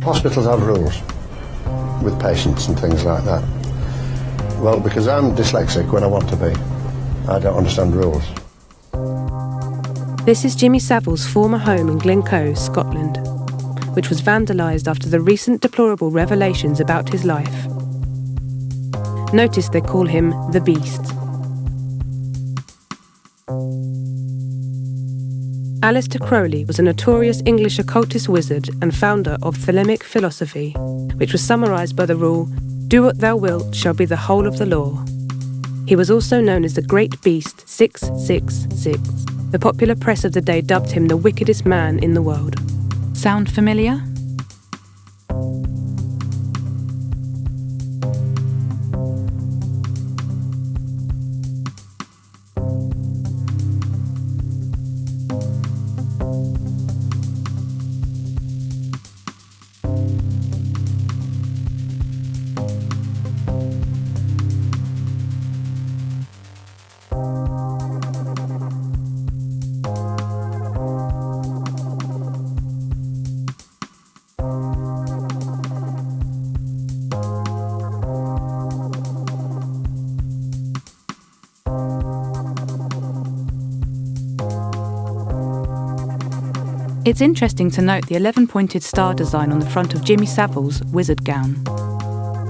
Hospitals have rules with patients and things like that. Well, because I'm dyslexic when I want to be, I don't understand rules. This is Jimmy Savile's former home in Glencoe, Scotland, which was vandalised after the recent deplorable revelations about his life. Notice they call him the Beast. Aleister Crowley was a notorious English occultist wizard and founder of Thelemic philosophy, which was summarised by the rule, "Do what thou wilt shall be the whole of the law." He was also known as the Great Beast 666. The popular press of the day dubbed him the wickedest man in the world. Sound familiar? It's interesting to note the 11-pointed star design on the front of Jimmy Savile's wizard gown.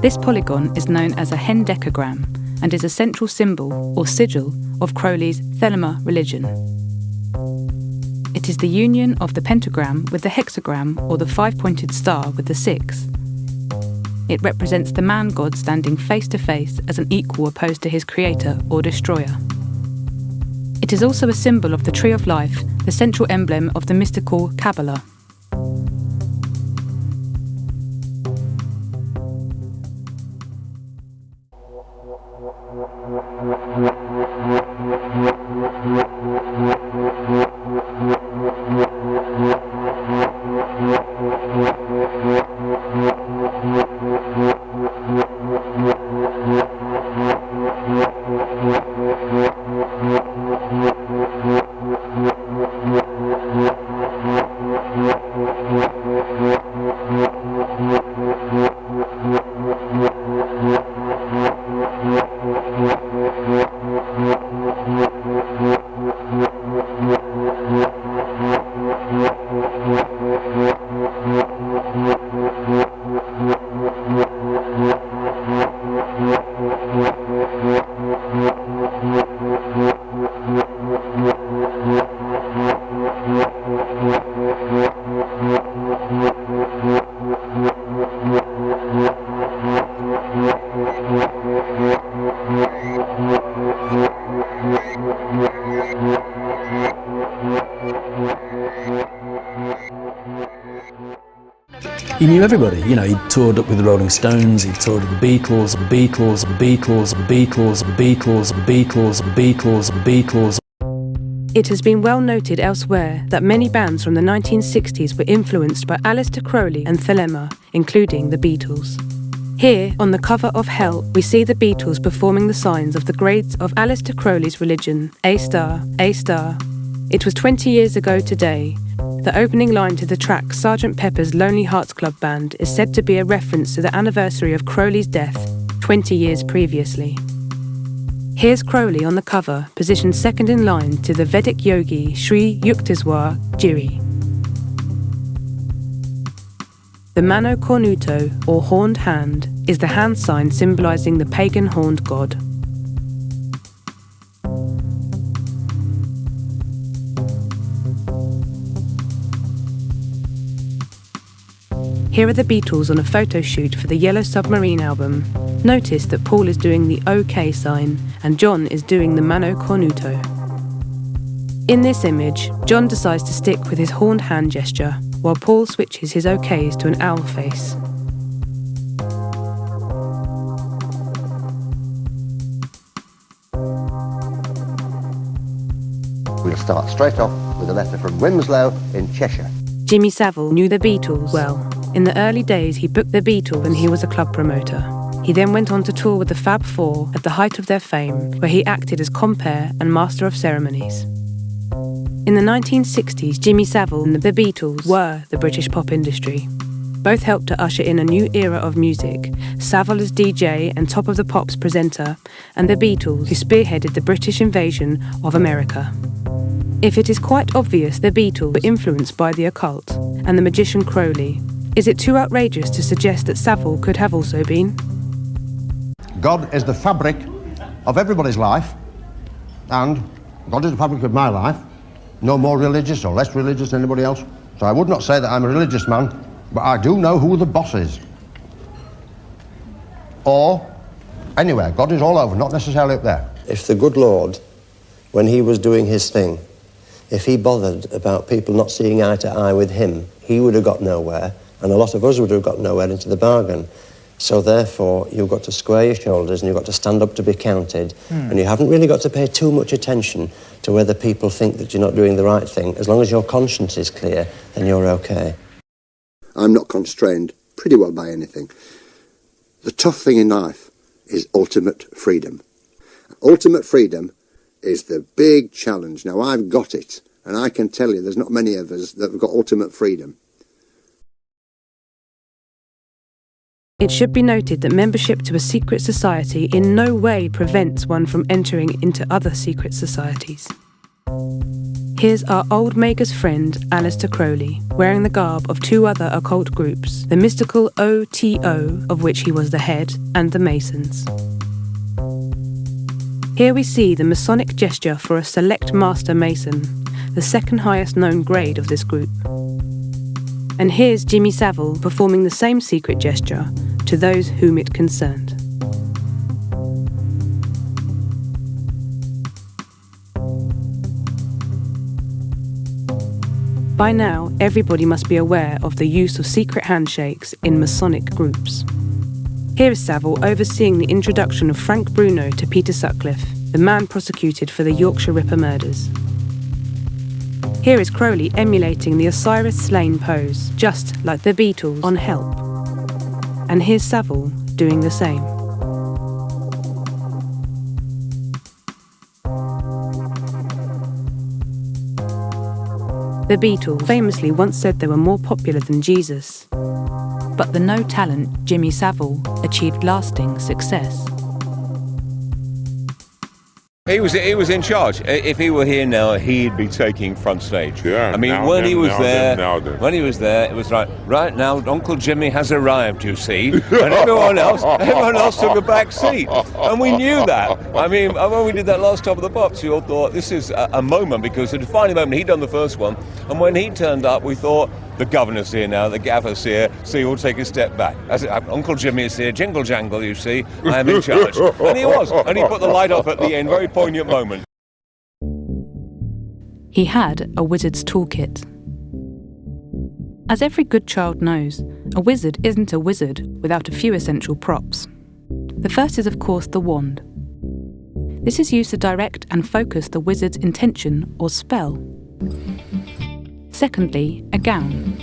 This polygon is known as a hen decogram and is a central symbol or sigil of Crowley's Thelema religion. It is the union of the pentagram with the hexagram or the 5-pointed star with the 6. It represents the man-god standing face to face as an equal opposed to his creator or destroyer. It is also a symbol of the Tree of Life, the central emblem of the mystical Kabbalah. He knew everybody, you know, he toured up with the Rolling Stones, he toured with the Beatles, the Beatles, the Beatles, the Beatles, the Beatles, the Beatles, the Beatles, the Beatles. It has been well noted elsewhere that many bands from the 1960s were influenced by Aleister Crowley and Thelema, including the Beatles. Here, on the cover of Hell, we see the Beatles performing the signs of the grades of Aleister Crowley's religion, A star, A star. It was 20 years ago today. The opening line to the track Sgt. Pepper's Lonely Hearts Club Band is said to be a reference to the anniversary of Crowley's death 20 years previously. Here's Crowley on the cover, positioned second in line to the Vedic yogi Sri Yukteswar Giri. The Mano Cornuto, or horned hand, is the hand sign symbolising the pagan horned god. Here are the Beatles on a photo shoot for the Yellow Submarine album. Notice that Paul is doing the OK sign and John is doing the Mano Cornuto. In this image, John decides to stick with his horned hand gesture, while Paul switches his OKs to an owl face. We'll start straight off with a letter from Wilmslow in Cheshire. Jimmy Savile knew the Beatles well. In the early days, he booked the Beatles when he was a club promoter. He then went on to tour with the Fab Four at the height of their fame, where he acted as compere and master of ceremonies. In the 1960s, Jimmy Savile and the Beatles were the British pop industry. Both helped to usher in a new era of music, Savile as DJ and Top of the Pops presenter, and the Beatles, who spearheaded the British invasion of America. If it is quite obvious the Beatles were influenced by the occult and the magician Crowley, is it too outrageous to suggest that Savile could have also been? God is the fabric of everybody's life, and God is the fabric of my life. No more religious or less religious than anybody else. So I would not say that I'm a religious man, but I do know who the boss is. Or anywhere. God is all over, not necessarily up there. If the good Lord, when he was doing his thing, if he bothered about people not seeing eye to eye with him, he would have got nowhere, and a lot of us would have got nowhere into the bargain. So therefore, you've got to square your shoulders and you've got to stand up to be counted. And you haven't really got to pay too much attention to whether people think that you're not doing the right thing. As long as your conscience is clear, then you're okay. I'm not constrained pretty well by anything. The tough thing in life is ultimate freedom. Ultimate freedom is the big challenge. Now, I've got it, and I can tell you there's not many of us that have got ultimate freedom. It should be noted that membership to a secret society in no way prevents one from entering into other secret societies. Here's our old maker's friend, Aleister Crowley, wearing the garb of two other occult groups, the mystical OTO, of which he was the head, and the Masons. Here we see the Masonic gesture for a select master Mason, the second highest known grade of this group. And here's Jimmy Savile performing the same secret gesture to those whom it concerned. By now, everybody must be aware of the use of secret handshakes in Masonic groups. Here is Savile overseeing the introduction of Frank Bruno to Peter Sutcliffe, the man prosecuted for the Yorkshire Ripper murders. Here is Crowley emulating the Osiris Slain pose, just like the Beatles on Help. And here's Savile doing the same. The Beatles famously once said they were more popular than Jesus. But the no-talent Jimmy Savile achieved lasting success. He was in charge. If he were here now, he'd be taking front stage. Yeah. I mean, when he was there, it was like, right now, Uncle Jimmy has arrived, you see, and everyone else took a back seat, and we knew that. I mean, when we did that last Top of the Pops, we all thought this is a moment, because the defining moment, he'd done the first one, and when he turned up, we thought, the governor's here now, the gaffer's here, so you'll take a step back. Uncle Jimmy is here, jingle jangle, you see, I am in charge. And he was, and he put the light up at the end, very poignant moment. He had a wizard's toolkit. As every good child knows, a wizard isn't a wizard without a few essential props. The first is, of course, the wand. This is used to direct and focus the wizard's intention or spell. Secondly, a gown.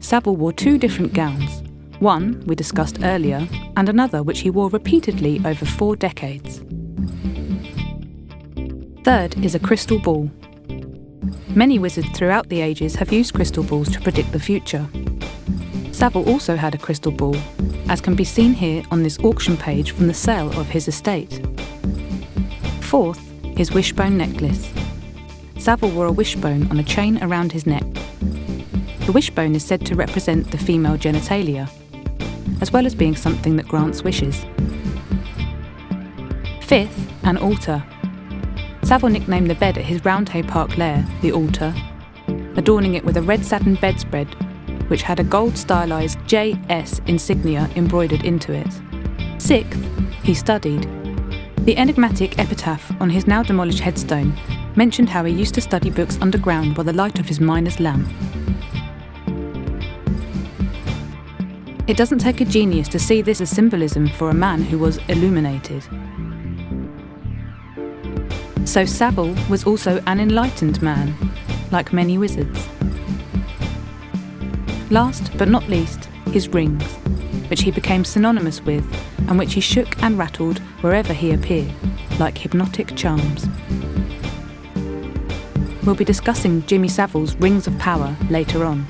Savile wore two different gowns, one we discussed earlier, and another which he wore repeatedly over 4 decades. Third is a crystal ball. Many wizards throughout the ages have used crystal balls to predict the future. Savile also had a crystal ball, as can be seen here on this auction page from the sale of his estate. Fourth, his wishbone necklace. Savile wore a wishbone on a chain around his neck. The wishbone is said to represent the female genitalia, as well as being something that grants wishes. Fifth, an altar. Savile nicknamed the bed at his Roundhay Park lair the altar, adorning it with a red satin bedspread, which had a gold stylised JS insignia embroidered into it. Sixth, he studied. The enigmatic epitaph on his now demolished headstone mentioned how he used to study books underground by the light of his miner's lamp. It doesn't take a genius to see this as symbolism for a man who was illuminated. So Savile was also an enlightened man, like many wizards. Last but not least, his rings, which he became synonymous with and which he shook and rattled wherever he appeared, like hypnotic charms. We'll be discussing Jimmy Savile's Rings of Power later on.